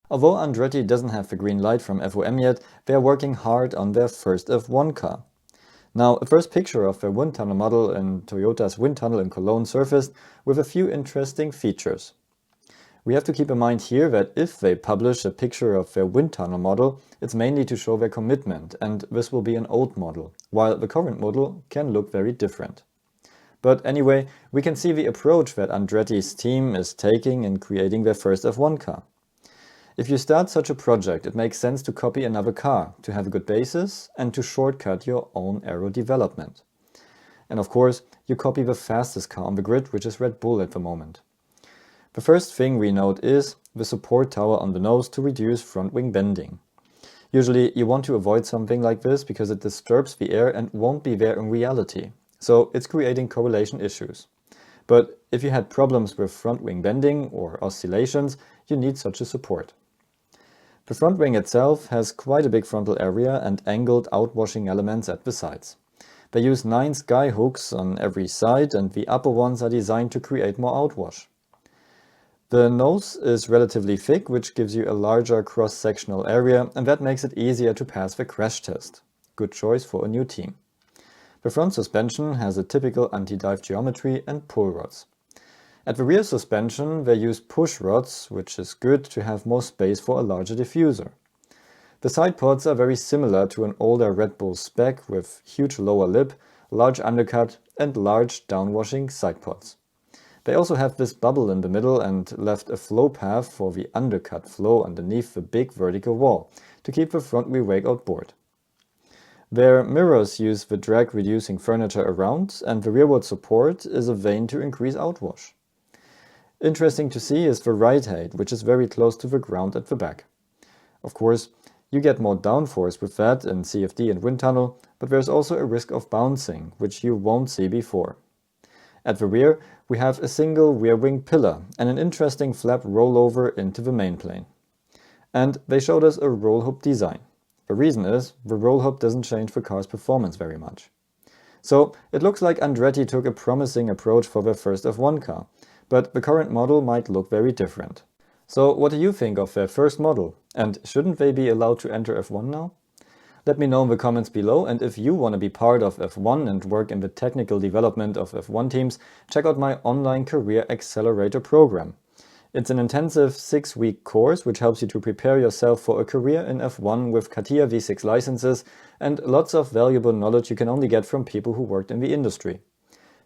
Although Andretti doesn't have the green light from FOM yet, they are working hard on their first F1 car. Now, a first picture of their wind tunnel model in Toyota's wind tunnel in Cologne surfaced with a few interesting features. We have to keep in mind here that if they publish a picture of their wind tunnel model, it's mainly to show their commitment, and this will be an old model, while the current model can look very different. But anyway, we can see the approach that Andretti's team is taking in creating their first F1 car. If you start such a project, it makes sense to copy another car, to have a good basis, and to shortcut your own aero development. And of course, you copy the fastest car on the grid, which is Red Bull at the moment. The first thing we note is the support tower on the nose to reduce front wing bending. Usually you want to avoid something like this because it disturbs the air and won't be there in reality, so it's creating correlation issues. But if you had problems with front wing bending or oscillations, you need such a support. The front wing itself has quite a big frontal area and angled outwashing elements at the sides. They use 9 sky hooks on every side, and the upper ones are designed to create more outwash. The nose is relatively thick, which gives you a larger cross-sectional area, and that makes it easier to pass the crash test. Good choice for a new team. The front suspension has a typical anti-dive geometry and pull rods. At the rear suspension they use push rods, which is good to have more space for a larger diffuser. The side pods are very similar to an older Red Bull spec with huge lower lip, large undercut and large downwashing side pods. They also have this bubble in the middle and left a flow path for the undercut flow underneath the big vertical wall to keep the front wheel wake outboard. Their mirrors use the drag reducing furniture around, and the rearward support is a vane to increase outwash. Interesting to see is the ride height, which is very close to the ground at the back. Of course, you get more downforce with that in CFD and wind tunnel, but there's also a risk of bouncing, which you won't see before. At the rear, we have a single rear wing pillar and an interesting flap rollover into the main plane. And they showed us a roll hoop design. The reason is, the roll hoop doesn't change the car's performance very much. So it looks like Andretti took a promising approach for their first F1 car, but the current model might look very different. So what do you think of their first model? And shouldn't they be allowed to enter F1 now? Let me know in the comments below, and if you want to be part of F1 and work in the technical development of F1 teams, check out my online career accelerator program. It's an intensive 6-week course which helps you to prepare yourself for a career in F1 with CATIA V6 licenses and lots of valuable knowledge you can only get from people who worked in the industry.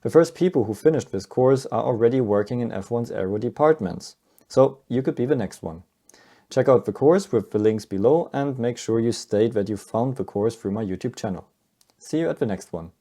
The first people who finished this course are already working in F1's aero departments, so you could be the next one. Check out the course with the links below and make sure you state that you found the course through my YouTube channel. See you at the next one.